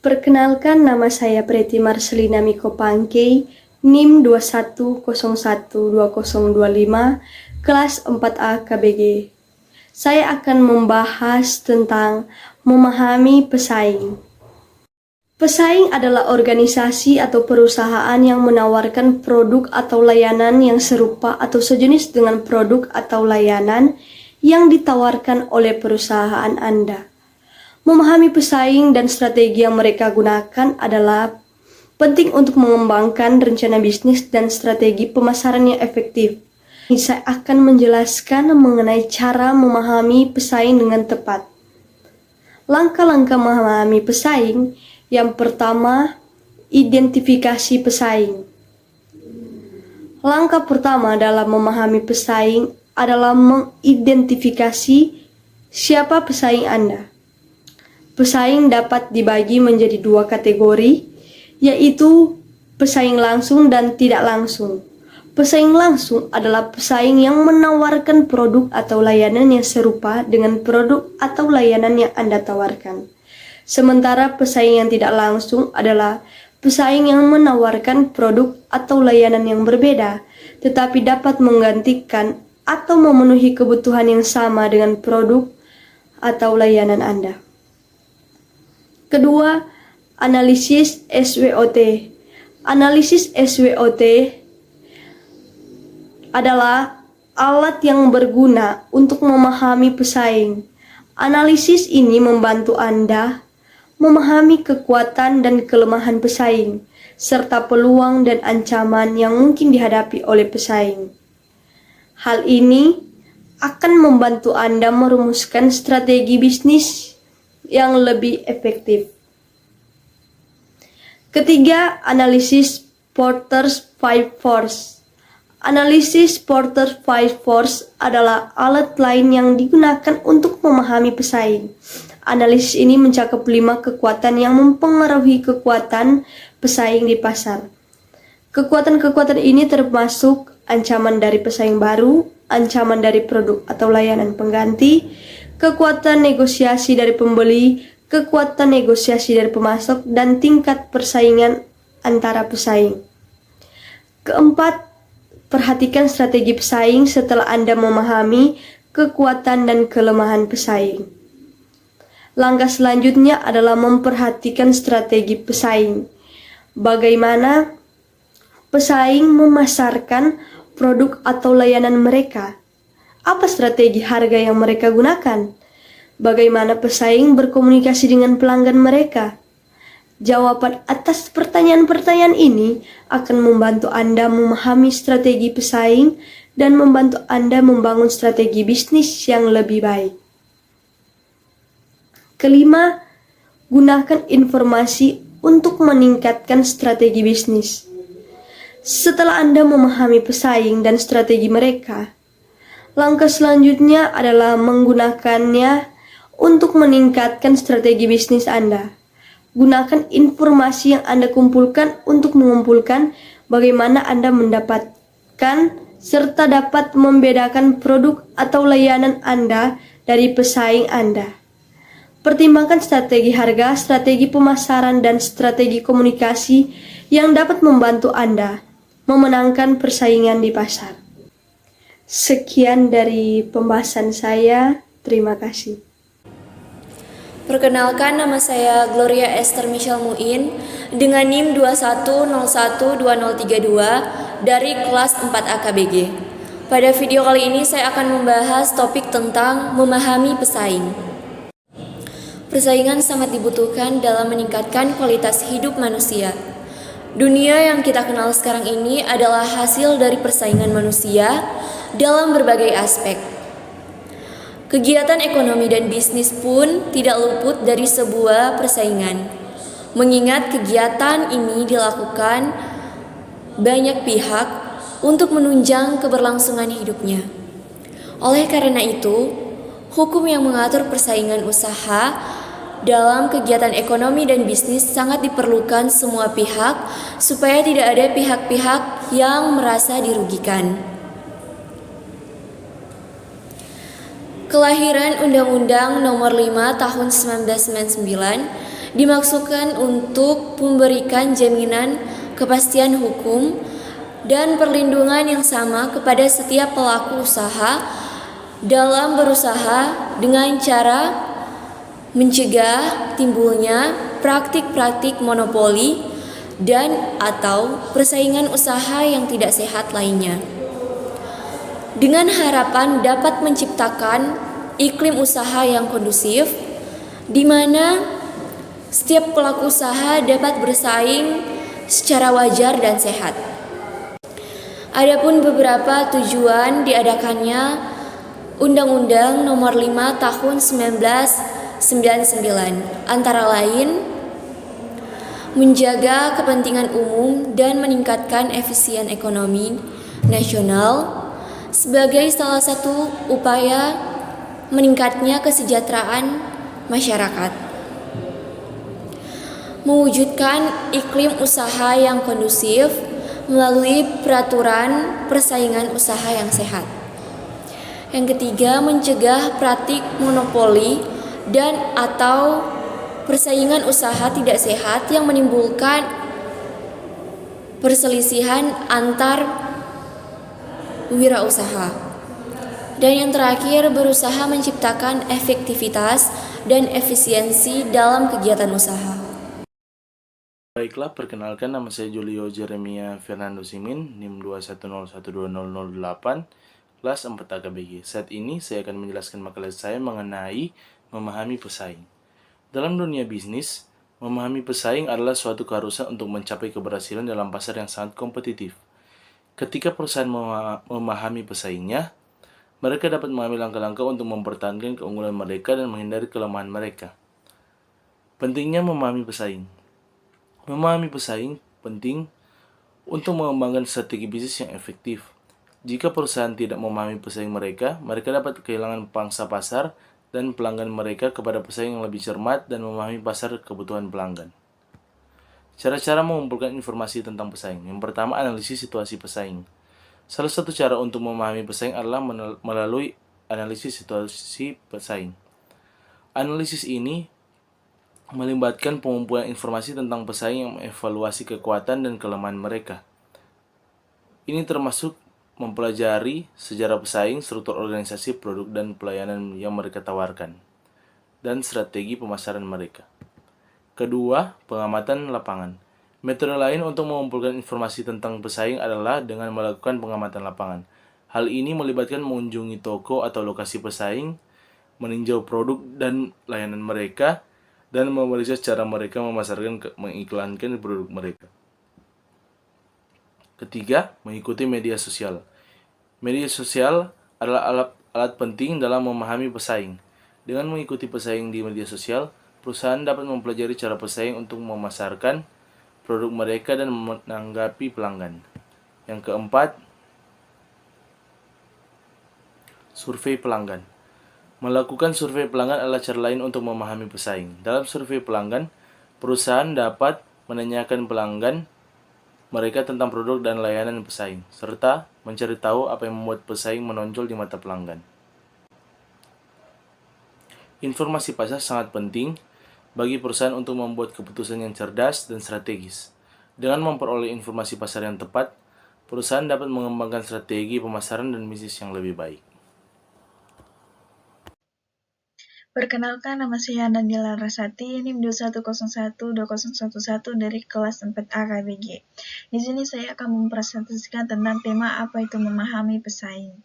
Perkenalkan, nama saya Preti Marcelina Miko Pangkei, NIM 21012025, kelas 4A KBG. Saya akan membahas tentang memahami pesaing. Pesaing adalah organisasi atau perusahaan yang menawarkan produk atau layanan yang serupa atau sejenis dengan produk atau layanan yang ditawarkan oleh perusahaan Anda. Memahami pesaing dan strategi yang mereka gunakan adalah penting untuk mengembangkan rencana bisnis dan strategi pemasaran yang efektif. Saya akan menjelaskan mengenai cara memahami pesaing dengan tepat. Langkah-langkah memahami pesaing. Yang pertama, identifikasi pesaing. Langkah pertama dalam memahami pesaing adalah mengidentifikasi siapa pesaing Anda. Pesaing dapat dibagi menjadi dua kategori, yaitu pesaing langsung dan tidak langsung. Pesaing langsung adalah pesaing yang menawarkan produk atau layanan yang serupa dengan produk atau layanan yang Anda tawarkan. Sementara pesaing yang tidak langsung adalah pesaing yang menawarkan produk atau layanan yang berbeda, tetapi dapat menggantikan atau memenuhi kebutuhan yang sama dengan produk atau layanan Anda. Kedua, analisis SWOT. Analisis SWOT adalah alat yang berguna untuk memahami pesaing. Analisis ini membantu Anda memahami kekuatan dan kelemahan pesaing, serta peluang dan ancaman yang mungkin dihadapi oleh pesaing. Hal ini akan membantu Anda merumuskan strategi bisnis yang lebih efektif. Ketiga, analisis Porter's Five Forces. Analisis Porter's Five Forces adalah alat lain yang digunakan untuk memahami pesaing. Analisis ini mencakup 5 kekuatan yang mempengaruhi kekuatan pesaing di pasar. Kekuatan-kekuatan ini termasuk ancaman dari pesaing baru, ancaman dari produk atau layanan pengganti, kekuatan negosiasi dari pembeli, kekuatan negosiasi dari pemasok, dan tingkat persaingan antara pesaing. Keempat, perhatikan strategi pesaing setelah Anda memahami kekuatan dan kelemahan pesaing. Langkah selanjutnya adalah memperhatikan strategi pesaing. Bagaimana pesaing memasarkan produk atau layanan mereka? Apa strategi harga yang mereka gunakan? Bagaimana pesaing berkomunikasi dengan pelanggan mereka? Jawaban atas pertanyaan-pertanyaan ini akan membantu Anda memahami strategi pesaing dan membantu Anda membangun strategi bisnis yang lebih baik. Kelima, gunakan informasi untuk meningkatkan strategi bisnis. Setelah Anda memahami pesaing dan strategi mereka, langkah selanjutnya adalah menggunakannya untuk meningkatkan strategi bisnis Anda. Gunakan informasi yang Anda kumpulkan untuk mengumpulkan bagaimana Anda mendapatkan serta dapat membedakan produk atau layanan Anda dari pesaing Anda. Pertimbangkan strategi harga, strategi pemasaran, dan strategi komunikasi yang dapat membantu Anda memenangkan persaingan di pasar. Sekian dari pembahasan saya. Terima kasih. Perkenalkan, nama saya Gloria Esther Michelle Muin dengan NIM 21012032 dari kelas 4A KBG. Pada video kali ini saya akan membahas topik tentang memahami pesaing. Persaingan sangat dibutuhkan dalam meningkatkan kualitas hidup manusia. Dunia yang kita kenal sekarang ini adalah hasil dari persaingan manusia dalam berbagai aspek. Kegiatan ekonomi dan bisnis pun tidak luput dari sebuah persaingan. Mengingat kegiatan ini dilakukan banyak pihak untuk menunjang keberlangsungan hidupnya. Oleh karena itu, hukum yang mengatur persaingan usaha dalam kegiatan ekonomi dan bisnis sangat diperlukan semua pihak supaya tidak ada pihak-pihak yang merasa dirugikan. Kelahiran Undang-Undang Nomor 5 Tahun 1999 dimaksudkan untuk memberikan jaminan kepastian hukum dan perlindungan yang sama kepada setiap pelaku usaha dalam berusaha dengan cara mencegah timbulnya praktik-praktik monopoli dan atau persaingan usaha yang tidak sehat lainnya. Dengan harapan dapat menciptakan iklim usaha yang kondusif di mana setiap pelaku usaha dapat bersaing secara wajar dan sehat. Adapun beberapa tujuan diadakannya Undang-Undang Nomor 5 Tahun 1999, antara lain menjaga kepentingan umum dan meningkatkan efisien ekonomi nasional sebagai salah satu upaya meningkatnya kesejahteraan masyarakat. Mewujudkan iklim usaha yang kondusif melalui peraturan persaingan usaha yang sehat. Yang ketiga, mencegah praktik monopoli dan atau persaingan usaha tidak sehat yang menimbulkan perselisihan antar wirausaha. Dan yang terakhir, berusaha menciptakan efektivitas dan efisiensi dalam kegiatan usaha. Baiklah, perkenalkan nama saya Julio Jeremia Fernando Simin, NIM 210122008, kelas 4 AKBG. Saat ini saya akan menjelaskan makalah saya mengenai memahami pesaing. Dalam dunia bisnis, memahami pesaing adalah suatu keharusan untuk mencapai keberhasilan dalam pasar yang sangat kompetitif. Ketika perusahaan memahami pesaingnya, mereka dapat mengambil langkah-langkah untuk mempertahankan keunggulan mereka dan menghindari kelemahan mereka. Pentingnya memahami pesaing. Memahami pesaing penting untuk mengembangkan strategi bisnis yang efektif. Jika perusahaan tidak memahami pesaing mereka dapat kehilangan pangsa pasar dan pelanggan mereka kepada pesaing yang lebih cermat dan memahami pasar kebutuhan pelanggan. Cara-cara mengumpulkan informasi tentang pesaing. Yang pertama, analisis situasi pesaing. Salah satu cara untuk memahami pesaing adalah melalui analisis situasi pesaing. Analisis ini melibatkan pengumpulan informasi tentang pesaing yang mengevaluasi kekuatan dan kelemahan mereka. Ini termasuk mempelajari sejarah pesaing, struktur organisasi, produk dan pelayanan yang mereka tawarkan, dan strategi pemasaran mereka. Kedua, pengamatan lapangan. Metode lain untuk mengumpulkan informasi tentang pesaing adalah dengan melakukan pengamatan lapangan. Hal ini melibatkan mengunjungi toko atau lokasi pesaing, meninjau produk dan layanan mereka, dan memeriksa cara mereka mengiklankan produk mereka. Ketiga, mengikuti media sosial. Media sosial adalah alat penting dalam memahami pesaing. Dengan mengikuti pesaing di media sosial, perusahaan dapat mempelajari cara pesaing untuk memasarkan produk mereka dan menanggapi pelanggan. Yang keempat, survei pelanggan. Melakukan survei pelanggan adalah cara lain untuk memahami pesaing. Dalam survei pelanggan, perusahaan dapat menanyakan pelanggan mereka tentang produk dan layanan pesaing, serta mencari tahu apa yang membuat pesaing menonjol di mata pelanggan. Informasi pasar sangat penting bagi perusahaan untuk membuat keputusan yang cerdas dan strategis. Dengan memperoleh informasi pasar yang tepat, perusahaan dapat mengembangkan strategi pemasaran dan bisnis yang lebih baik. Perkenalkan, nama saya Nabila Rasati, NIM 2101211 dari kelas 4 AKBG. Di sini saya akan mempresentasikan tentang tema apa itu memahami pesaing.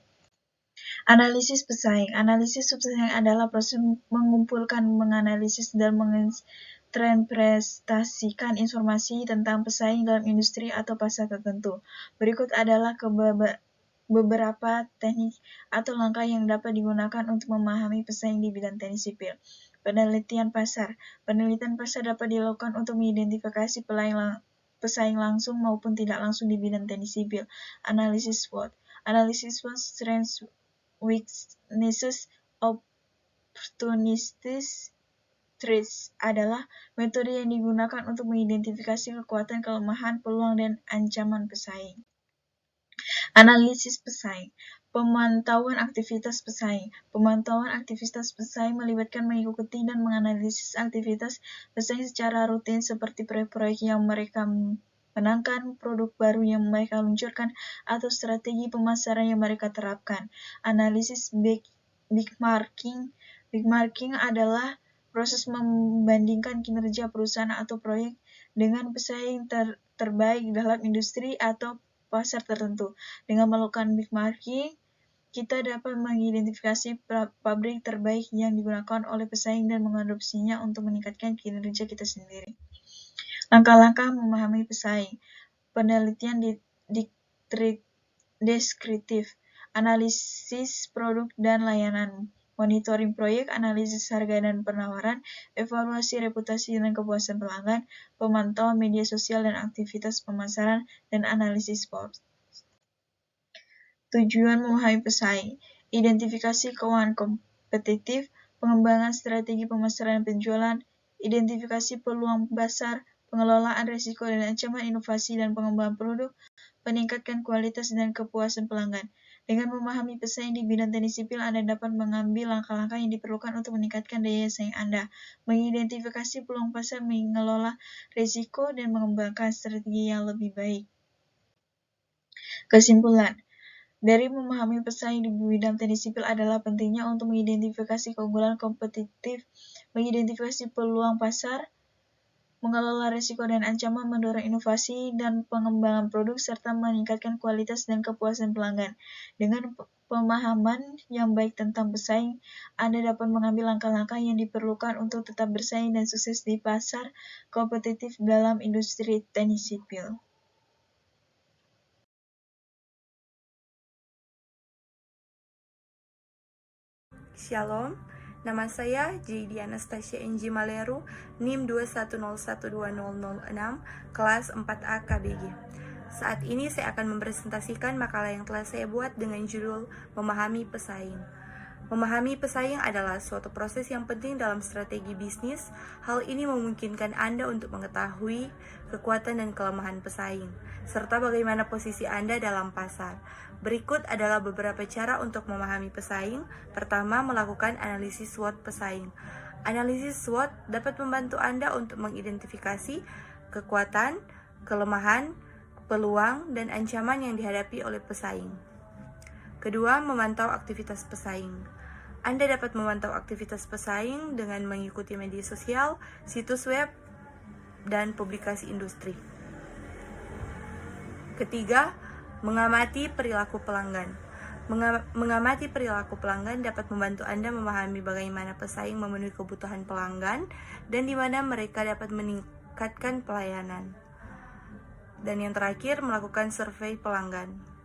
Analisis pesaing. Analisis pesaing adalah proses mengumpulkan, menganalisis, dan menginterpretasikan informasi tentang pesaing dalam industri atau pasar tertentu. Berikut adalah beberapa teknik atau langkah yang dapat digunakan untuk memahami pesaing di bidang teknik sipil. Penelitian pasar. Penelitian pasar dapat dilakukan untuk mengidentifikasi pesaing langsung maupun tidak langsung di bidang teknik sipil. Analisis SWOT. Analisis SWOT, strengths, weaknesses, opportunities, threats adalah metode yang digunakan untuk mengidentifikasi kekuatan, kelemahan, peluang, dan ancaman pesaing. Analisis pesaing. Pemantauan aktivitas pesaing. Pemantauan aktivitas pesaing melibatkan mengikuti dan menganalisis aktivitas pesaing secara rutin seperti proyek-proyek yang mereka menangkan, produk baru yang mereka luncurkan, atau strategi pemasaran yang mereka terapkan. Analisis benchmarking. Benchmarking adalah proses membandingkan kinerja perusahaan atau proyek dengan pesaing terbaik dalam industri atau pasar tertentu. Dengan melakukan benchmarking, kita dapat mengidentifikasi pabrik terbaik yang digunakan oleh pesaing dan mengadopsinya untuk meningkatkan kinerja kita sendiri. Langkah-langkah memahami pesaing. Penelitian deskriptif, analisis produk dan layanan, monitoring proyek, analisis harga dan penawaran, evaluasi reputasi dan kepuasan pelanggan, pemantauan media sosial dan aktivitas pemasaran, dan analisis sport. Tujuan memahami pesaing, identifikasi keuangan kompetitif, pengembangan strategi pemasaran dan penjualan, identifikasi peluang pasar, pengelolaan risiko dan ancaman inovasi dan pengembangan produk, meningkatkan kualitas dan kepuasan pelanggan. Dengan memahami pesaing di bidang teknik sipil, Anda dapat mengambil langkah-langkah yang diperlukan untuk meningkatkan daya saing Anda, mengidentifikasi peluang pasar, mengelola risiko, dan mengembangkan strategi yang lebih baik. Kesimpulan, dari memahami pesaing di bidang teknik sipil adalah pentingnya untuk mengidentifikasi keunggulan kompetitif, mengidentifikasi peluang pasar, mengelola risiko dan ancaman, mendorong inovasi dan pengembangan produk, serta meningkatkan kualitas dan kepuasan pelanggan. Dengan pemahaman yang baik tentang pesaing, Anda dapat mengambil langkah-langkah yang diperlukan untuk tetap bersaing dan sukses di pasar kompetitif dalam industri teknik sipil. Shalom, nama saya JD Anastasia NG Maleru, NIM 210120006, kelas 4A KBG. Saat ini saya akan mempresentasikan makalah yang telah saya buat dengan judul Memahami Pesaing. Memahami pesaing adalah suatu proses yang penting dalam strategi bisnis. Hal ini memungkinkan Anda untuk mengetahui kekuatan dan kelemahan pesaing, serta bagaimana posisi Anda dalam pasar. Berikut adalah beberapa cara untuk memahami pesaing. Pertama, melakukan analisis SWOT pesaing. Analisis SWOT dapat membantu Anda untuk mengidentifikasi kekuatan, kelemahan, peluang, dan ancaman yang dihadapi oleh pesaing. Kedua, memantau aktivitas pesaing. Anda dapat memantau aktivitas pesaing dengan mengikuti media sosial, situs web, dan publikasi industri. Ketiga, mengamati perilaku pelanggan. Mengamati perilaku pelanggan dapat membantu Anda memahami bagaimana pesaing memenuhi kebutuhan pelanggan dan di mana mereka dapat meningkatkan pelayanan. Dan yang terakhir, melakukan survei pelanggan.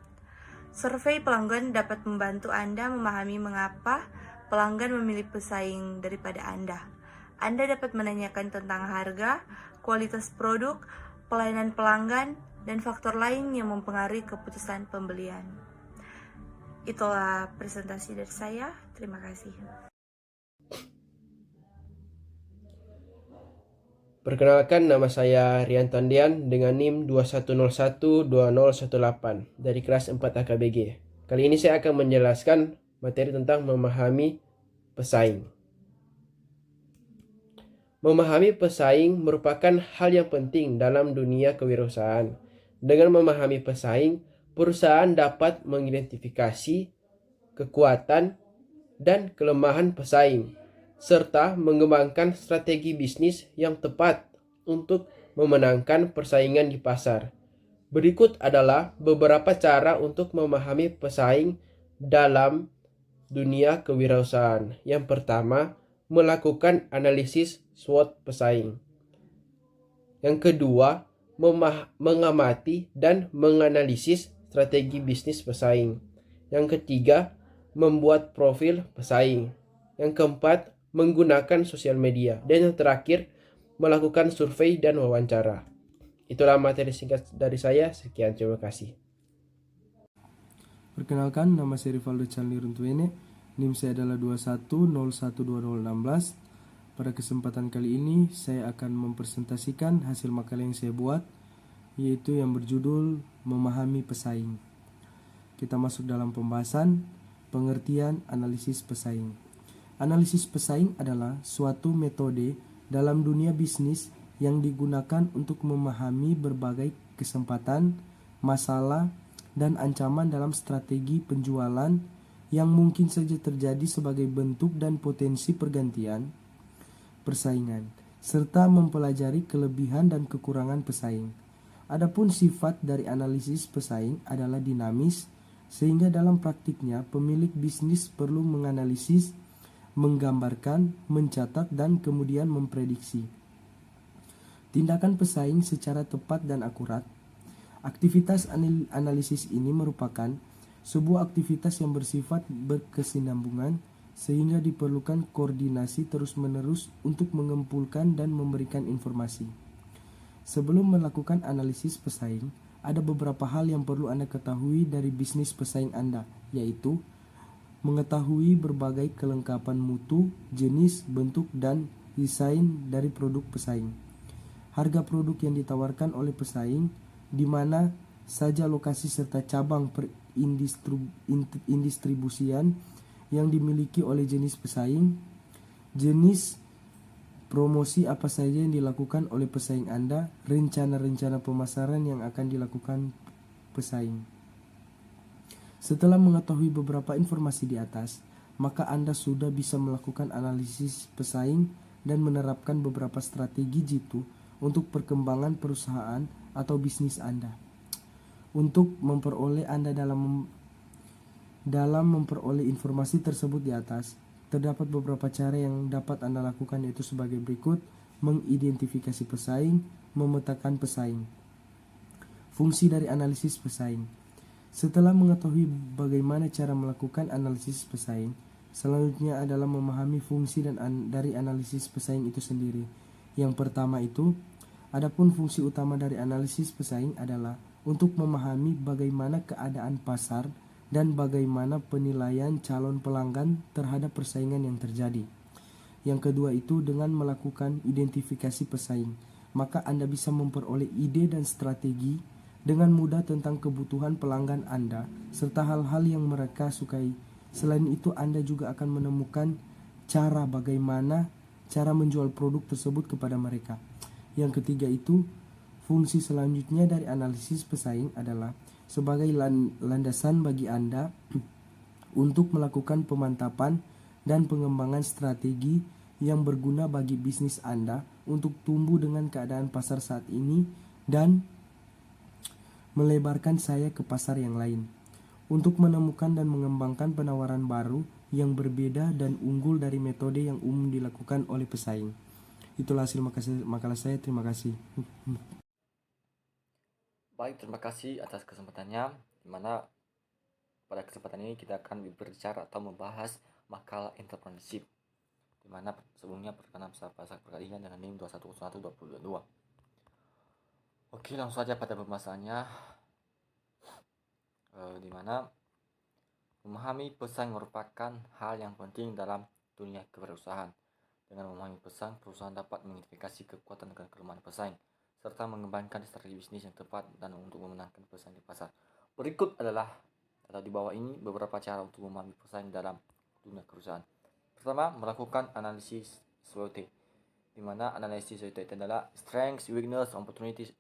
Survei pelanggan dapat membantu Anda memahami mengapa pelanggan memilih pesaing daripada Anda. Anda dapat menanyakan tentang harga, kualitas produk, pelayanan pelanggan, dan faktor lain yang mempengaruhi keputusan pembelian. Itulah presentasi dari saya. Terima kasih. Perkenalkan, nama saya Rianto Andian dengan NIM 210120018 dari kelas 4 AKBG. Kali ini saya akan menjelaskan materi tentang memahami pesaing. Memahami pesaing merupakan hal yang penting dalam dunia kewirausahaan. Dengan memahami pesaing, perusahaan dapat mengidentifikasi kekuatan dan kelemahan pesaing, serta mengembangkan strategi bisnis yang tepat untuk memenangkan persaingan di pasar. Berikut adalah beberapa cara untuk memahami pesaing dalam dunia kewirausahaan. Yang pertama, melakukan analisis SWOT pesaing. Yang kedua, mengamati dan menganalisis strategi bisnis pesaing. Yang ketiga, membuat profil pesaing. Yang keempat, menggunakan sosial media. Dan yang terakhir, melakukan survei dan wawancara. Itulah materi singkat dari saya. Sekian, terima kasih. Perkenalkan, nama saya Rivaldo Chanli Runtuene, NIM saya adalah 210120016. Pada kesempatan kali ini, saya akan mempresentasikan hasil makalah yang saya buat, yaitu yang berjudul Memahami Pesaing. Oke, kita masuk dalam pembahasan pengertian analisis pesaing. Analisis pesaing adalah suatu metode dalam dunia bisnis yang digunakan untuk memahami berbagai kesempatan, masalah, dan ancaman dalam strategi penjualan yang mungkin saja terjadi sebagai bentuk dan potensi pergantian persaingan, serta mempelajari kelebihan dan kekurangan pesaing. Adapun sifat dari analisis pesaing adalah dinamis, sehingga dalam praktiknya pemilik bisnis perlu menganalisis, menggambarkan, mencatat, dan kemudian memprediksi tindakan pesaing secara tepat dan akurat. Aktivitas analisis ini merupakan sebuah aktivitas yang bersifat berkesinambungan, sehingga diperlukan koordinasi terus-menerus untuk mengumpulkan dan memberikan informasi. Sebelum melakukan analisis pesaing, ada beberapa hal yang perlu Anda ketahui dari bisnis pesaing Anda, yaitu mengetahui berbagai kelengkapan mutu, jenis, bentuk, dan desain dari produk pesaing. Harga produk yang ditawarkan oleh pesaing, di mana saja lokasi serta cabang perindistribusian yang dimiliki oleh jenis pesaing, jenis promosi apa saja yang dilakukan oleh pesaing Anda, rencana-rencana pemasaran yang akan dilakukan pesaing. Setelah mengetahui beberapa informasi di atas, maka Anda sudah bisa melakukan analisis pesaing dan menerapkan beberapa strategi jitu untuk perkembangan perusahaan atau bisnis Anda. Untuk memperoleh Anda dalam memperoleh informasi tersebut di atas, terdapat beberapa cara yang dapat Anda lakukan, yaitu sebagai berikut: mengidentifikasi pesaing, memetakan pesaing. Fungsi dari analisis pesaing. Setelah mengetahui bagaimana cara melakukan analisis pesaing, selanjutnya adalah memahami fungsi dari analisis pesaing itu sendiri. Yang pertama itu, adapun fungsi utama dari analisis pesaing adalah untuk memahami bagaimana keadaan pasar dan bagaimana penilaian calon pelanggan terhadap persaingan yang terjadi. Yang kedua itu, dengan melakukan identifikasi pesaing, maka Anda bisa memperoleh ide dan strategi dengan mudah tentang kebutuhan pelanggan Anda serta hal-hal yang mereka sukai. Selain itu, Anda juga akan menemukan bagaimana cara menjual produk tersebut kepada mereka. Yang ketiga itu, fungsi selanjutnya dari analisis pesaing adalah sebagai landasan bagi Anda untuk melakukan pemantapan dan pengembangan strategi yang berguna bagi bisnis Anda untuk tumbuh dengan keadaan pasar saat ini dan melebarkan sayap ke pasar yang lain, untuk menemukan dan mengembangkan penawaran baru yang berbeda dan unggul dari metode yang umum dilakukan oleh pesaing. Itulah hasil makalah saya. Terima kasih. Baik, terima kasih atas kesempatannya, dimana pada kesempatan ini kita akan berbicara atau membahas makalah entrepreneurship, dimana sebelumnya perkenalan pasar perkalian dengan NIM 2101-2022. Oke, langsung saja pada pembahasannya, dimana memahami pesaing merupakan hal yang penting dalam dunia kewirausahaan. Dengan memahami pesaing, perusahaan dapat mengidentifikasi kekuatan dan kelemahan pesaing, serta mengembangkan strategi bisnis yang tepat dan untuk memenangkan pesaing di pasar. Berikut adalah, atau di bawah ini, beberapa cara untuk memahami pesaing dalam dunia kewirausahaan. Pertama, melakukan analisis SWOT, di mana analisis SWOT itu adalah strengths, weakness, opportunities,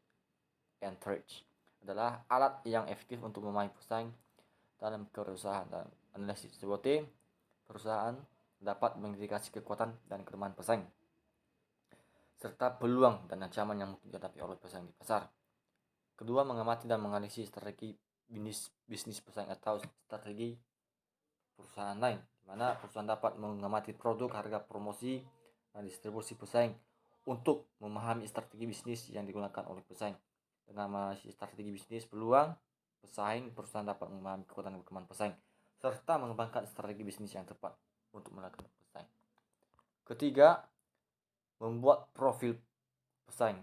and threats. Adalah alat yang efektif untuk memahami pesaing dalam kewirausahaan. Dalam analisis SWOT, perusahaan dapat mengidentifikasi kekuatan dan kelemahan pesaing, serta peluang dan ancaman yang mungkin dihadapi oleh pesaing di pasar. Kedua, mengamati dan menganalisis strategi bisnis pesaing atau strategi perusahaan lain, di mana perusahaan dapat mengamati produk, harga, promosi, dan distribusi pesaing untuk memahami strategi bisnis yang digunakan oleh pesaing. Dengan menganalisis strategi bisnis, peluang pesaing, perusahaan dapat memahami kekuatan dan kelemahan pesaing, serta mengembangkan strategi bisnis yang tepat untuk melakukan pesaing. Ketiga, membuat profil pesaing.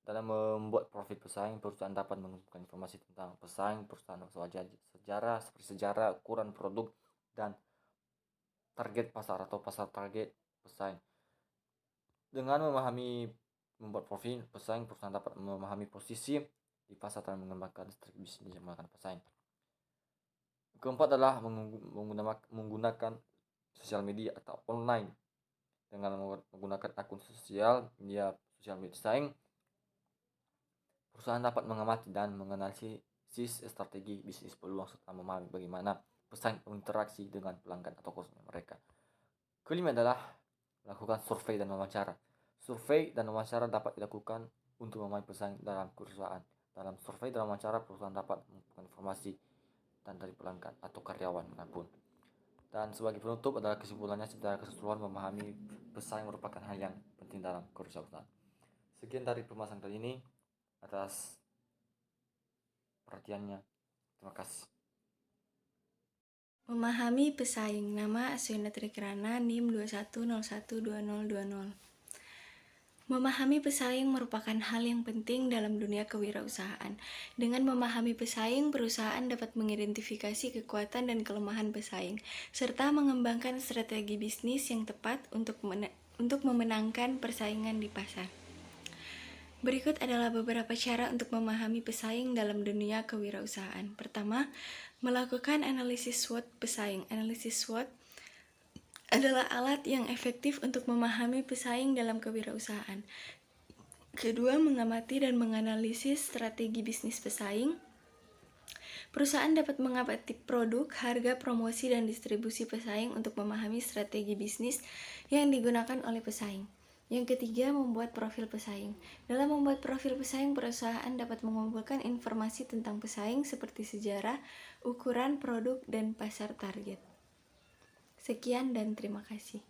Dalam membuat profil pesaing, perusahaan dapat mengumpulkan informasi tentang pesaing perusahaan, sejarah seperti sejarah, ukuran produk, dan target pasar atau pasar target pesaing. Dengan membuat profil pesaing, perusahaan dapat memahami posisi di pasar dan mengembangkan strategi bisnis yang melakukan pesaing. Keempat adalah menggunakan sosial media atau online. Dengan menggunakan akun sosial media pesaing, perusahaan dapat mengamati dan menganalisis strategi bisnis peluang serta memahami bagaimana pesaing berinteraksi dengan pelanggan atau konsumen mereka. Kelima adalah melakukan survei dan wawancara. Survei dan wawancara dapat dilakukan untuk memahami pesaing dalam perusahaan. Dalam survei dan wawancara, perusahaan dapat mengumpulkan informasi dan dari pelanggan atau karyawan manapun. Dan sebagai penutup adalah kesimpulannya, secara keseluruhan memahami pesaing merupakan hal yang penting dalam kewirausahaan. Sekian dari pembahasan kali ini. Atas perhatiannya, terima kasih. Memahami pesaing. Nama Aswina Trikrana, NIM 21012020. Memahami pesaing merupakan hal yang penting dalam dunia kewirausahaan. Dengan memahami pesaing, perusahaan dapat mengidentifikasi kekuatan dan kelemahan pesaing, serta mengembangkan strategi bisnis yang tepat untuk memenangkan persaingan di pasar. Berikut adalah beberapa cara untuk memahami pesaing dalam dunia kewirausahaan. Pertama, melakukan analisis SWOT pesaing. Analisis SWOT adalah alat yang efektif untuk memahami pesaing dalam kewirausahaan. Kedua, mengamati dan menganalisis strategi bisnis pesaing. Perusahaan dapat mengamati produk, harga, promosi, dan distribusi pesaing untuk memahami strategi bisnis yang digunakan oleh pesaing. Yang ketiga, membuat profil pesaing. Dalam membuat profil pesaing, perusahaan dapat mengumpulkan informasi tentang pesaing seperti sejarah, ukuran, produk, dan pasar target. Sekian dan terima kasih.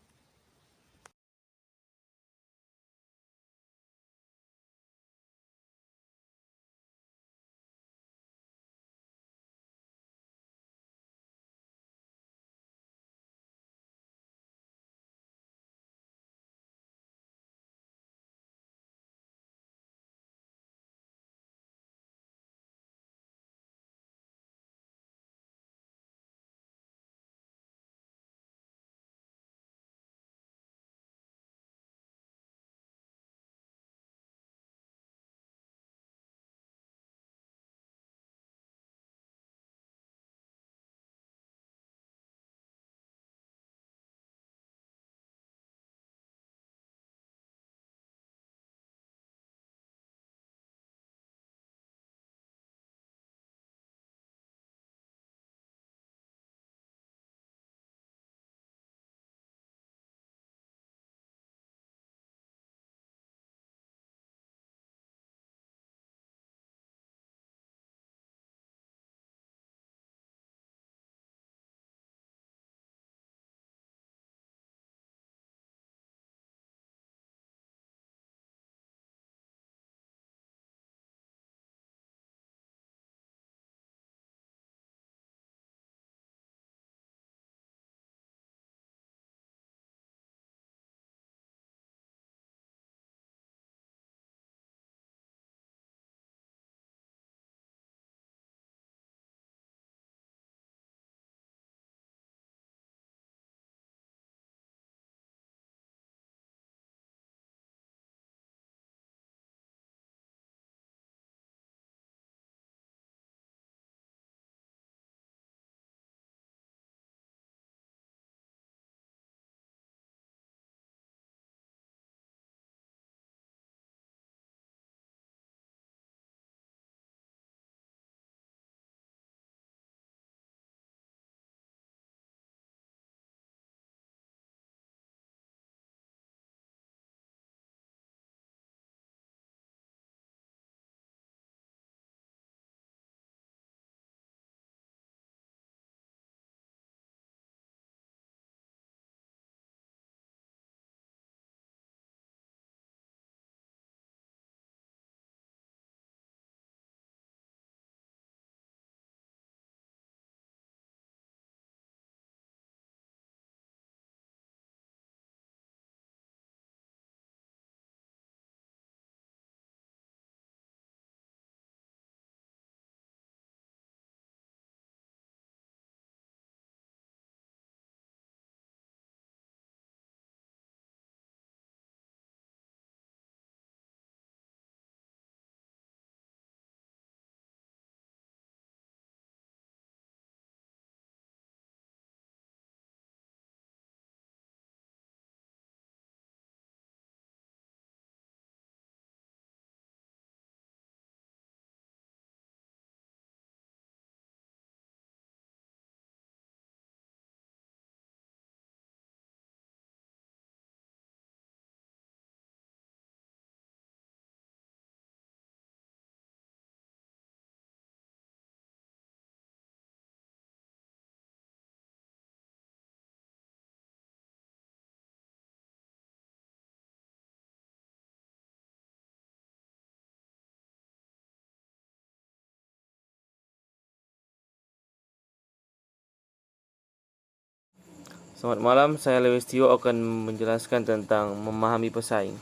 Selamat malam, saya Lewis Tio akan menjelaskan tentang memahami pesaing.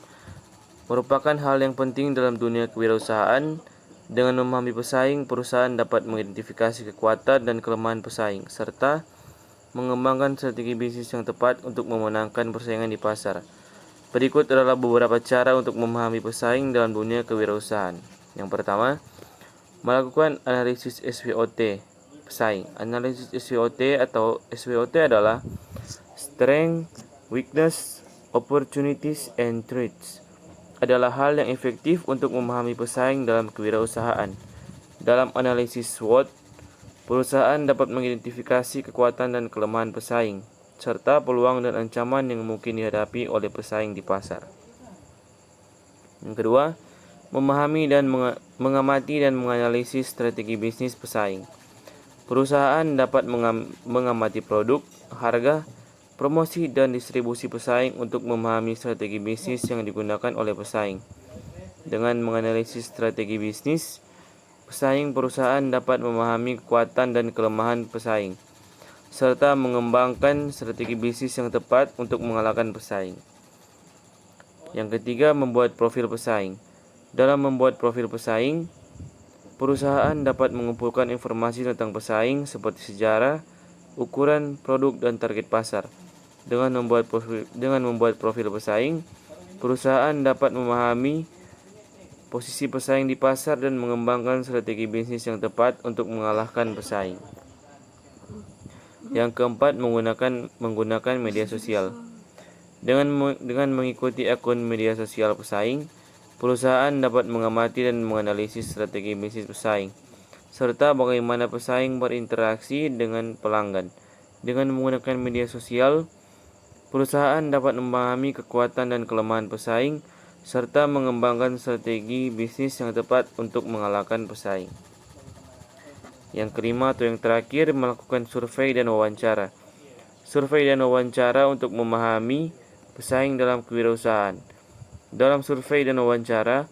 Merupakan hal yang penting dalam dunia kewirausahaan. Dengan memahami pesaing, perusahaan dapat mengidentifikasi kekuatan dan kelemahan pesaing, serta mengembangkan strategi bisnis yang tepat untuk memenangkan persaingan di pasar. Berikut adalah beberapa cara untuk memahami pesaing dalam dunia kewirausahaan. Yang pertama, melakukan analisis SWOT pesaing. Analisis SWOT atau SWOT adalah Strength, Weakness, Opportunities, and Threats adalah hal yang efektif untuk memahami pesaing dalam kewirausahaan. Dalam analisis SWOT, perusahaan dapat mengidentifikasi kekuatan dan kelemahan pesaing, serta peluang dan ancaman yang mungkin dihadapi oleh pesaing di pasar. Yang kedua, memahami dan mengamati dan menganalisis strategi bisnis pesaing. Perusahaan dapat mengamati produk, harga, promosi, dan distribusi pesaing untuk memahami strategi bisnis yang digunakan oleh pesaing. Dengan menganalisis strategi bisnis pesaing, perusahaan dapat memahami kekuatan dan kelemahan pesaing, serta mengembangkan strategi bisnis yang tepat untuk mengalahkan pesaing. Yang ketiga, membuat profil pesaing. Dalam membuat profil pesaing, perusahaan dapat mengumpulkan informasi tentang pesaing seperti sejarah, ukuran, produk, dan target pasar. Dengan membuat profil pesaing, perusahaan dapat memahami posisi pesaing di pasar dan mengembangkan strategi bisnis yang tepat untuk mengalahkan pesaing. Yang keempat, menggunakan media sosial. Dengan mengikuti akun media sosial pesaing, perusahaan dapat mengamati dan menganalisis strategi bisnis pesaing, serta bagaimana pesaing berinteraksi dengan pelanggan. Dengan menggunakan media sosial, perusahaan dapat memahami kekuatan dan kelemahan pesaing, serta mengembangkan strategi bisnis yang tepat untuk mengalahkan pesaing. Yang kelima atau yang terakhir, melakukan survei dan wawancara. Survei dan wawancara untuk memahami pesaing dalam kewirausahaan. Dalam survei dan wawancara,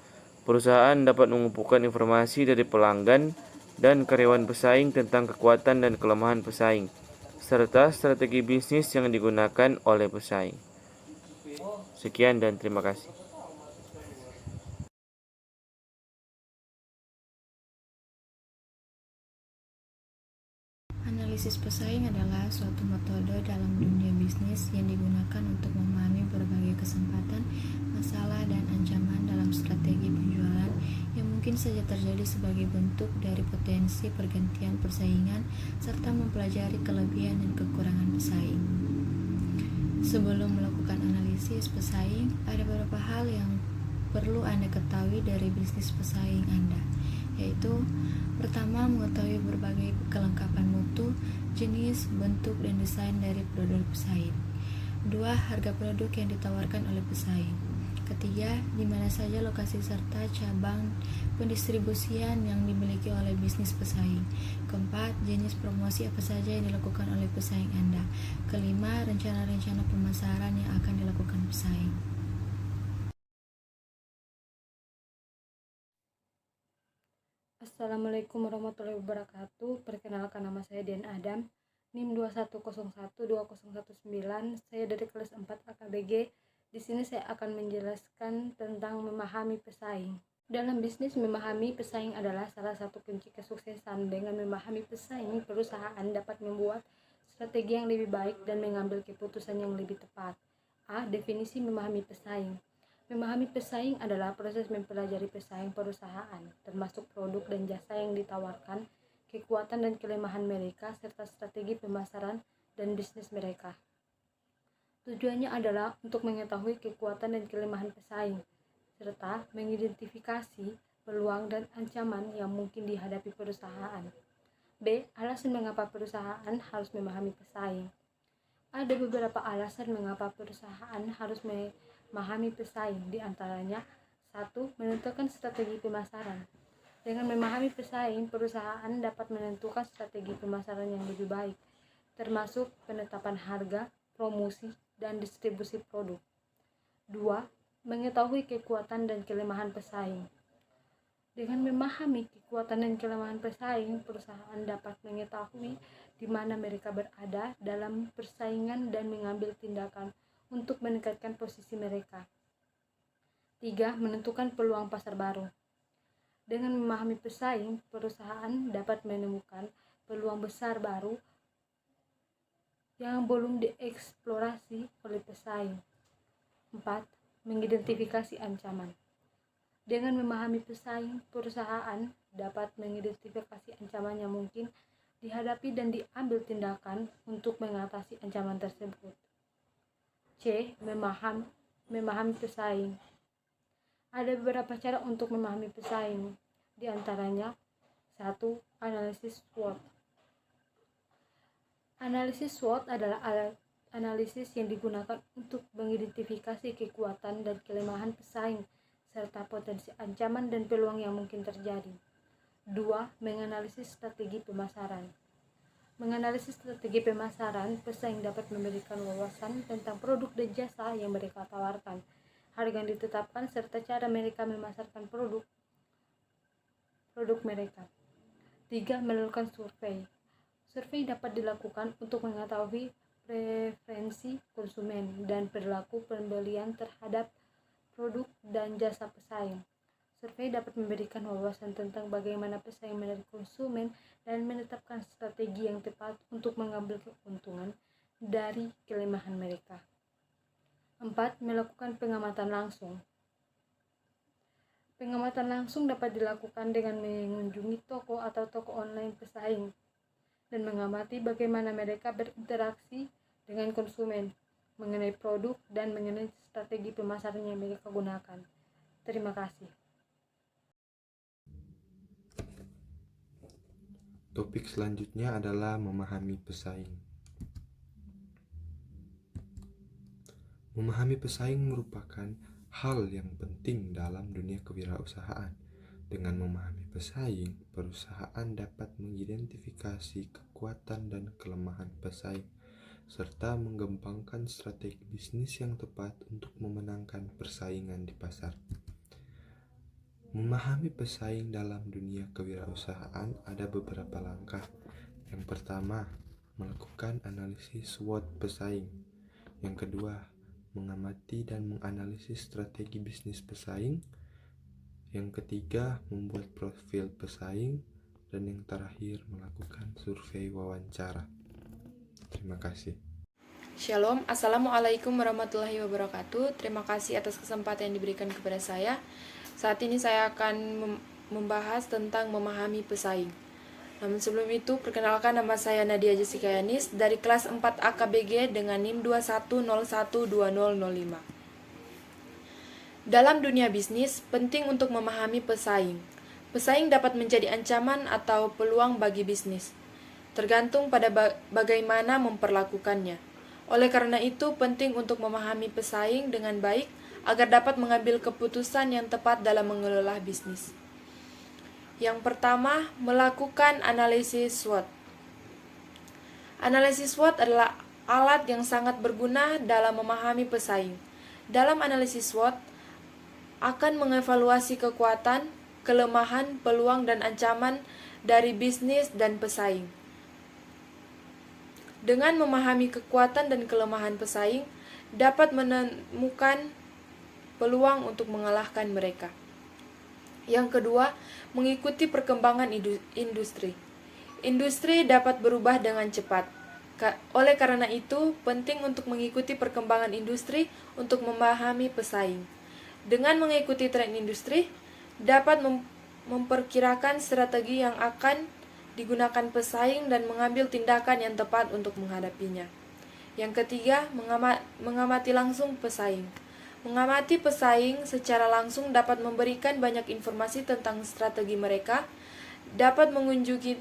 perusahaan dapat mengumpulkan informasi dari pelanggan dan karyawan pesaing tentang kekuatan dan kelemahan pesaing, serta strategi bisnis yang digunakan oleh pesaing. Sekian dan terima kasih. Analisis pesaing adalah suatu metode dalam dunia bisnis yang digunakan untuk memahami berbagai kesempatan, masalah, dan ancaman dalam strategi penjualan yang mungkin saja terjadi sebagai bentuk dari potensi pergantian persaingan, serta mempelajari kelebihan dan kekurangan pesaing. Sebelum melakukan analisis pesaing, ada beberapa hal yang perlu Anda ketahui dari bisnis pesaing Anda, yaitu pertama, mengetahui berbagai kelengkapan mutu, jenis, bentuk, dan desain dari produk pesaing. Dua, harga produk yang ditawarkan oleh pesaing. Ketiga, di mana saja lokasi serta cabang pendistribusian yang dimiliki oleh bisnis pesaing. Keempat, jenis promosi apa saja yang dilakukan oleh pesaing Anda. Kelima, rencana-rencana pemasaran yang akan dilakukan pesaing. Assalamualaikum warahmatullahi wabarakatuh. Perkenalkan, nama saya Dian Adam, NIM 210120119. Saya dari kelas 4 AKBG. Di sini saya akan menjelaskan tentang memahami pesaing. Dalam bisnis, memahami pesaing adalah salah satu kunci kesuksesan. Dengan memahami pesaing, perusahaan dapat membuat strategi yang lebih baik dan mengambil keputusan yang lebih tepat. A. Definisi memahami pesaing. Memahami pesaing adalah proses mempelajari pesaing perusahaan, termasuk produk dan jasa yang ditawarkan, kekuatan dan kelemahan mereka, serta strategi pemasaran dan bisnis mereka. Tujuannya adalah untuk mengetahui kekuatan dan kelemahan pesaing, serta mengidentifikasi peluang dan ancaman yang mungkin dihadapi perusahaan. B. Alasan mengapa perusahaan harus memahami pesaing. Ada beberapa alasan mengapa perusahaan harus memahami pesaing, di antaranya 1. Menentukan strategi pemasaran. Dengan memahami pesaing, perusahaan dapat menentukan strategi pemasaran yang lebih baik, termasuk penetapan harga, promosi, dan distribusi produk. 2. Mengetahui kekuatan dan kelemahan pesaing. Dengan memahami kekuatan dan kelemahan pesaing, perusahaan dapat mengetahui di di mana mereka berada dalam persaingan dan mengambil tindakan untuk meningkatkan posisi mereka. 3. Menentukan peluang pasar baru. Dengan memahami pesaing, perusahaan dapat menemukan peluang besar baru yang belum dieksplorasi oleh pesaing. 4. Mengidentifikasi ancaman. Dengan memahami pesaing, perusahaan dapat mengidentifikasi ancaman yang mungkin dihadapi dan diambil tindakan untuk mengatasi ancaman tersebut. C. Memahami pesaing. Ada beberapa cara untuk memahami pesaing, di antaranya 1. Analisis SWOT. Analisis SWOT adalah alat analisis yang digunakan untuk mengidentifikasi kekuatan dan kelemahan pesaing, serta potensi ancaman dan peluang yang mungkin terjadi. 2. Menganalisis strategi pemasaran. Menganalisis strategi pemasaran, pesaing dapat memberikan wawasan tentang produk dan jasa yang mereka tawarkan, harga yang ditetapkan, serta cara mereka memasarkan produk mereka. 3. Melakukan survei. Survei dapat dilakukan untuk mengetahui preferensi konsumen dan perilaku pembelian terhadap produk dan jasa pesaing. Survei dapat memberikan wawasan tentang bagaimana pesaing menarik konsumen dan menetapkan strategi yang tepat untuk mengambil keuntungan dari kelemahan mereka. 4. Melakukan pengamatan langsung. Pengamatan langsung dapat dilakukan dengan mengunjungi toko atau toko online pesaing dan mengamati bagaimana mereka berinteraksi dengan konsumen mengenai produk dan mengenai strategi pemasaran yang mereka gunakan. Terima kasih. Topik selanjutnya adalah memahami pesaing. Memahami pesaing merupakan hal yang penting dalam dunia kewirausahaan. Dengan memahami pesaing, perusahaan dapat mengidentifikasi kekuatan dan kelemahan pesaing, serta mengembangkan strategi bisnis yang tepat untuk memenangkan persaingan di pasar. Memahami pesaing dalam dunia kewirausahaan ada beberapa langkah. Yang pertama, melakukan analisis SWOT pesaing. Yang kedua, mengamati dan menganalisis strategi bisnis pesaing. Yang ketiga, membuat profil pesaing. Dan yang terakhir, melakukan survei wawancara. Terima kasih. Shalom, Assalamualaikum warahmatullahi wabarakatuh. Terima kasih atas kesempatan yang diberikan kepada saya. Saat ini saya akan membahas tentang memahami pesaing. Namun sebelum itu, perkenalkan, nama saya Nadia Jessica Yanis dari kelas 4 AKBG dengan NIM 21012005. Dalam dunia bisnis, penting untuk memahami pesaing. Pesaing dapat menjadi ancaman atau peluang bagi bisnis, tergantung pada bagaimana memperlakukannya. Oleh karena itu, penting untuk memahami pesaing dengan baik agar dapat mengambil keputusan yang tepat dalam mengelola bisnis. Yang pertama, melakukan analisis SWOT. Analisis SWOT adalah alat yang sangat berguna dalam memahami pesaing. Dalam analisis SWOT akan mengevaluasi kekuatan, kelemahan, peluang, dan ancaman dari bisnis dan pesaing. Dengan memahami kekuatan dan kelemahan pesaing, dapat menemukan peluang untuk mengalahkan mereka. Yang kedua, mengikuti perkembangan industri. Industri dapat berubah dengan cepat. Oleh karena itu, penting untuk mengikuti perkembangan industri untuk memahami pesaing. Dengan mengikuti tren industri, dapat memperkirakan strategi yang akan digunakan pesaing dan mengambil tindakan yang tepat untuk menghadapinya. Yang ketiga, mengamati langsung pesaing. Mengamati pesaing secara langsung dapat memberikan banyak informasi tentang strategi mereka, dapat mengunjungi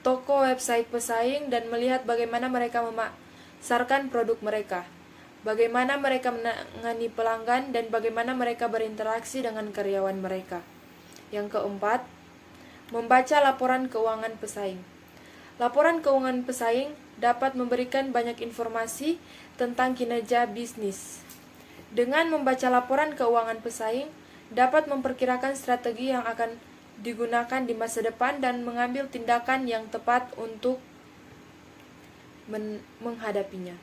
toko website pesaing dan melihat bagaimana mereka memasarkan produk mereka, bagaimana mereka menangani pelanggan, dan bagaimana mereka berinteraksi dengan karyawan mereka. Yang keempat, membaca laporan keuangan pesaing. Laporan keuangan pesaing dapat memberikan banyak informasi tentang kinerja bisnis. Dengan membaca laporan keuangan pesaing, dapat memperkirakan strategi yang akan digunakan di masa depan dan mengambil tindakan yang tepat untuk menghadapinya.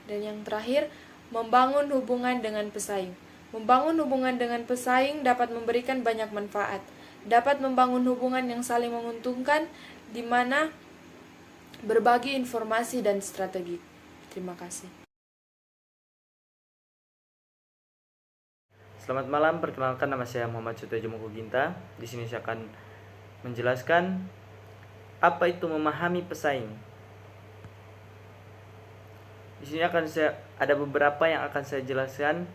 Dan yang terakhir, membangun hubungan dengan pesaing. Membangun hubungan dengan pesaing dapat memberikan banyak manfaat. Dapat membangun hubungan yang saling menguntungkan, di mana berbagi informasi dan strategi. Terima kasih. Selamat malam, perkenalkan nama saya Muhammad Sutejo Mukuginta. Di sini saya akan menjelaskan apa itu memahami pesaing. Di sini ada beberapa yang akan saya jelaskan,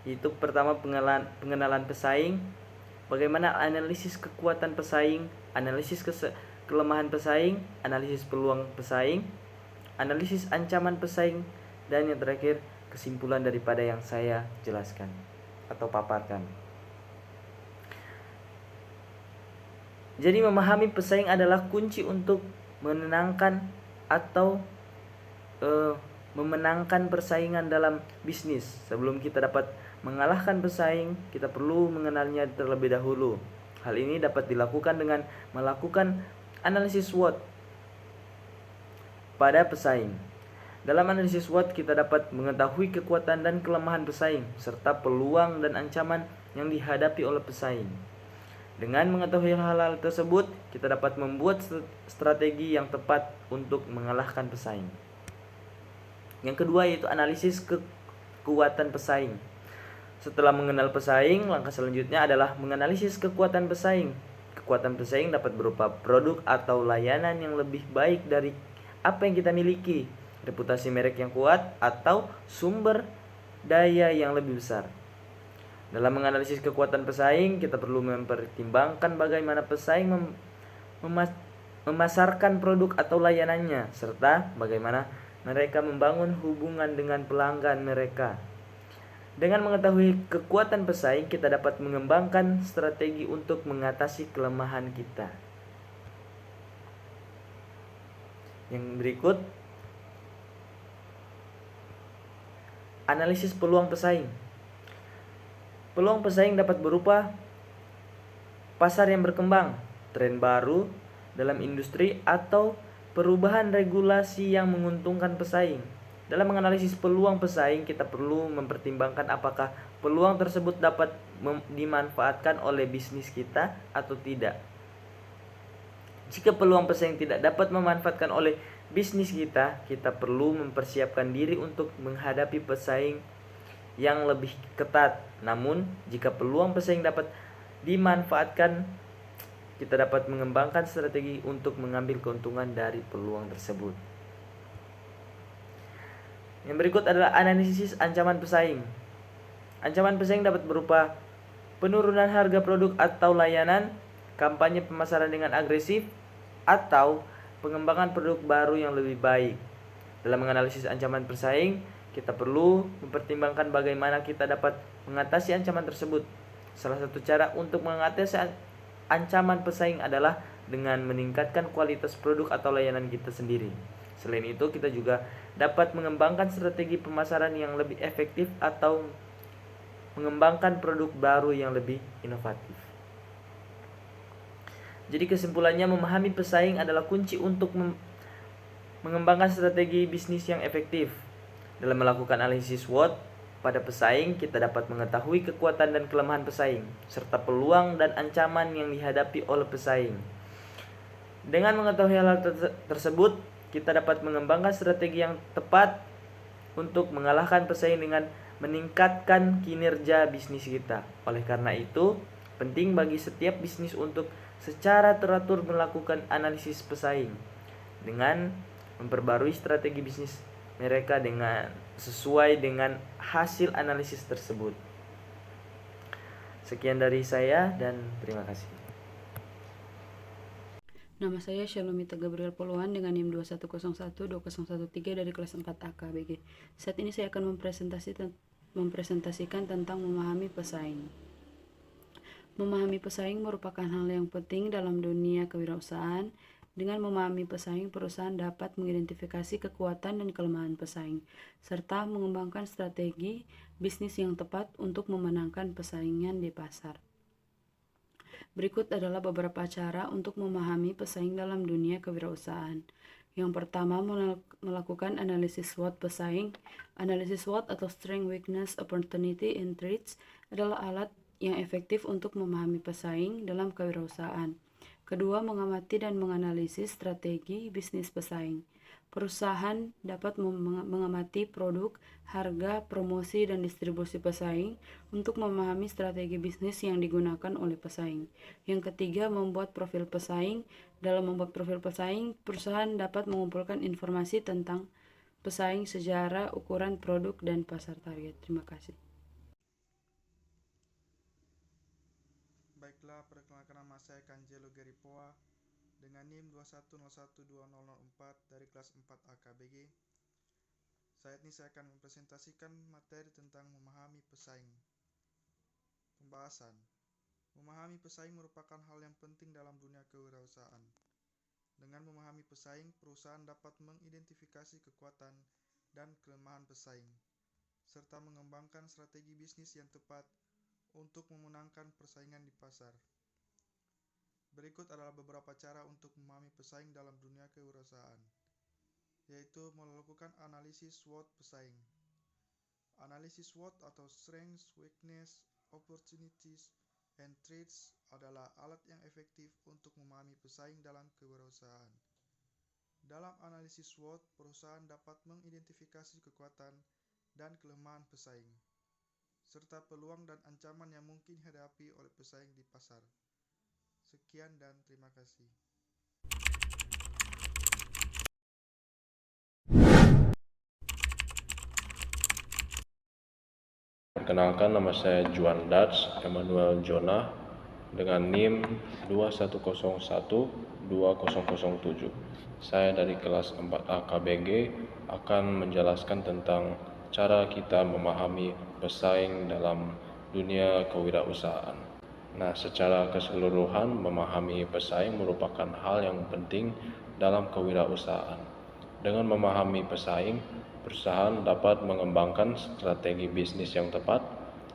yaitu pertama pengenalan pesaing, bagaimana analisis kekuatan pesaing, analisis kelemahan pesaing, analisis peluang pesaing, analisis ancaman pesaing, dan yang terakhir kesimpulan daripada yang saya jelaskan atau paparkan. Jadi memahami pesaing adalah kunci untuk menenangkan atau memenangkan persaingan dalam bisnis. Sebelum kita dapat mengalahkan pesaing, kita perlu mengenalnya terlebih dahulu. Hal ini dapat dilakukan dengan melakukan analisis SWOT pada pesaing. Dalam analisis SWOT, kita dapat mengetahui kekuatan dan kelemahan pesaing, serta peluang dan ancaman yang dihadapi oleh pesaing. Dengan mengetahui hal-hal tersebut, kita dapat membuat strategi yang tepat untuk mengalahkan pesaing. Yang kedua yaitu analisis kekuatan pesaing. Setelah mengenal pesaing, langkah selanjutnya adalah menganalisis kekuatan pesaing. Kekuatan pesaing dapat berupa produk atau layanan yang lebih baik dari apa yang kita miliki, reputasi merek yang kuat, atau sumber daya yang lebih besar. Dalam menganalisis kekuatan pesaing, kita perlu mempertimbangkan bagaimana pesaing memasarkan produk atau layanannya, serta bagaimana mereka membangun hubungan dengan pelanggan mereka. Dengan mengetahui kekuatan pesaing, kita dapat mengembangkan strategi untuk mengatasi kelemahan kita. Yang berikut, analisis peluang pesaing. Peluang pesaing dapat berupa pasar yang berkembang, tren baru dalam industri, atau perubahan regulasi yang menguntungkan pesaing. Dalam menganalisis peluang pesaing, kita perlu mempertimbangkan apakah peluang tersebut dapat dimanfaatkan oleh bisnis kita atau tidak. Jika peluang pesaing tidak dapat memanfaatkan oleh bisnis kita, kita perlu mempersiapkan diri untuk menghadapi pesaing yang lebih ketat. Namun, jika peluang pesaing dapat dimanfaatkan, kita dapat mengembangkan strategi untuk mengambil keuntungan dari peluang tersebut. Yang berikut adalah analisis ancaman pesaing. Ancaman pesaing dapat berupa penurunan harga produk atau layanan, kampanye pemasaran dengan agresif, atau pengembangan produk baru yang lebih baik. Dalam menganalisis ancaman pesaing, kita perlu mempertimbangkan bagaimana kita dapat mengatasi ancaman tersebut. Salah satu cara untuk mengatasi ancaman pesaing adalah dengan meningkatkan kualitas produk atau layanan kita sendiri. Selain itu, kita juga dapat mengembangkan strategi pemasaran yang lebih efektif atau mengembangkan produk baru yang lebih inovatif. Jadi kesimpulannya, memahami pesaing adalah kunci untuk mengembangkan strategi bisnis yang efektif. Dalam melakukan analisis SWOT pada pesaing, kita dapat mengetahui kekuatan dan kelemahan pesaing, serta peluang dan ancaman yang dihadapi oleh pesaing. Dengan mengetahui hal tersebut, kita dapat mengembangkan strategi yang tepat untuk mengalahkan pesaing dengan meningkatkan kinerja bisnis kita. Oleh karena itu, penting bagi setiap bisnis untuk secara teratur melakukan analisis pesaing dengan memperbarui strategi bisnis mereka sesuai dengan hasil analisis tersebut. Sekian dari saya dan terima kasih. Nama saya Shalomita Gabriel Poluan dengan NIM 21012013 dari kelas 4 AKBG. Saat ini saya akan mempresentasikan tentang memahami pesaing. Memahami pesaing merupakan hal yang penting dalam dunia kewirausahaan. Dengan memahami pesaing, perusahaan dapat mengidentifikasi kekuatan dan kelemahan pesaing, serta mengembangkan strategi bisnis yang tepat untuk memenangkan persaingan di pasar. Berikut adalah beberapa cara untuk memahami pesaing dalam dunia kewirausahaan. Yang pertama, melakukan analisis SWOT pesaing. Analisis SWOT atau Strength, Weakness, Opportunity, and Threats adalah alat yang efektif untuk memahami pesaing dalam kewirausahaan. Kedua, mengamati dan menganalisis strategi bisnis pesaing. Perusahaan dapat mengamati produk, harga, promosi, dan distribusi pesaing untuk memahami strategi bisnis yang digunakan oleh pesaing. Yang ketiga, membuat profil pesaing. Dalam membuat profil pesaing, perusahaan dapat mengumpulkan informasi tentang pesaing, sejarah, ukuran produk, dan pasar target. Terima kasih. Baiklah, perkenalkan nama saya Kanjelo Geripoa dengan NIM 210120004 dari kelas 4 AKBG. Saat ini saya akan mempresentasikan materi tentang memahami pesaing. Pembahasan. Memahami pesaing merupakan hal yang penting dalam dunia kewirausahaan. Dengan memahami pesaing, perusahaan dapat mengidentifikasi kekuatan dan kelemahan pesaing, serta mengembangkan strategi bisnis yang tepat untuk memenangkan persaingan di pasar. Berikut adalah beberapa cara untuk memahami pesaing dalam dunia kewirausahaan, yaitu melakukan analisis SWOT pesaing. Analisis SWOT atau Strengths, Weakness, Opportunities, and Threats adalah alat yang efektif untuk memahami pesaing dalam kewirausahaan. Dalam analisis SWOT, perusahaan dapat mengidentifikasi kekuatan dan kelemahan pesaing, serta peluang dan ancaman yang mungkin dihadapi oleh pesaing di pasar. Sekian dan terima kasih. Perkenalkan, nama saya Juan Dats Emmanuel Jonah dengan NIM 210120007. Saya dari kelas 4 AKBG akan menjelaskan tentang cara kita memahami pesaing dalam dunia kewirausahaan. Nah, secara keseluruhan, memahami pesaing merupakan hal yang penting dalam kewirausahaan. Dengan memahami pesaing, perusahaan dapat mengembangkan strategi bisnis yang tepat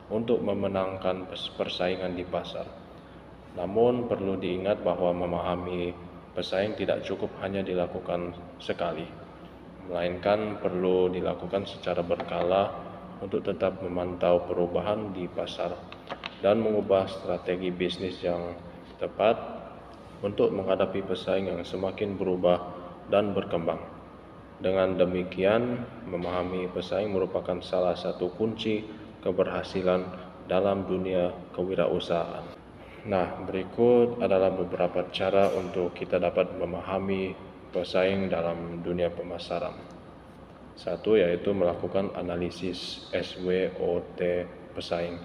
untuk memenangkan persaingan di pasar. Namun, perlu diingat bahwa memahami pesaing tidak cukup hanya dilakukan sekali, melainkan perlu dilakukan secara berkala untuk tetap memantau perubahan di pasar dan mengubah strategi bisnis yang tepat untuk menghadapi pesaing yang semakin berubah dan berkembang. Dengan demikian, memahami pesaing merupakan salah satu kunci keberhasilan dalam dunia kewirausahaan. Nah, berikut adalah beberapa cara untuk kita dapat memahami pesaing dalam dunia pemasaran. Satu, yaitu melakukan analisis SWOT pesaing.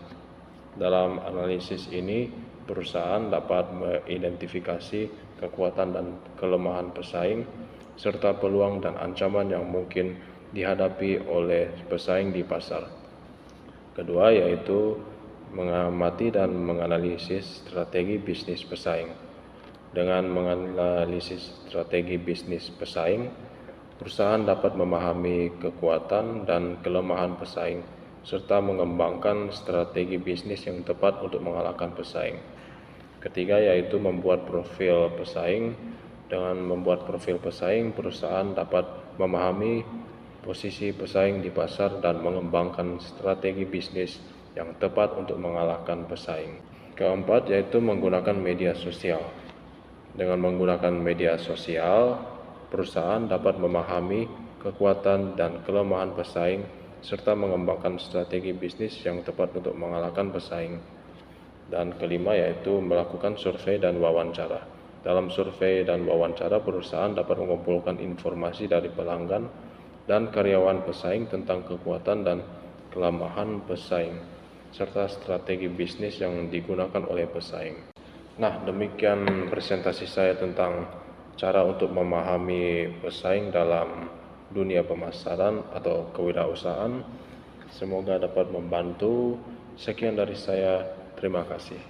Dalam analisis ini, perusahaan dapat mengidentifikasi kekuatan dan kelemahan pesaing, serta peluang dan ancaman yang mungkin dihadapi oleh pesaing di pasar. Kedua, yaitu mengamati dan menganalisis strategi bisnis pesaing. Dengan menganalisis strategi bisnis pesaing, perusahaan dapat memahami kekuatan dan kelemahan pesaing, serta mengembangkan strategi bisnis yang tepat untuk mengalahkan pesaing. Ketiga, yaitu membuat profil pesaing. Dengan membuat profil pesaing, perusahaan dapat memahami posisi pesaing di pasar dan mengembangkan strategi bisnis yang tepat untuk mengalahkan pesaing. Keempat, yaitu menggunakan media sosial. Dengan menggunakan media sosial, perusahaan dapat memahami kekuatan dan kelemahan pesaing serta mengembangkan strategi bisnis yang tepat untuk mengalahkan pesaing. Dan kelima, yaitu melakukan survei dan wawancara. Dalam survei dan wawancara, perusahaan dapat mengumpulkan informasi dari pelanggan dan karyawan pesaing tentang kekuatan dan kelemahan pesaing, serta strategi bisnis yang digunakan oleh pesaing. Nah, demikian presentasi saya tentang cara untuk memahami pesaing dalam dunia pemasaran atau kewirausahaan. Semoga dapat membantu. Sekian dari saya. Terima kasih.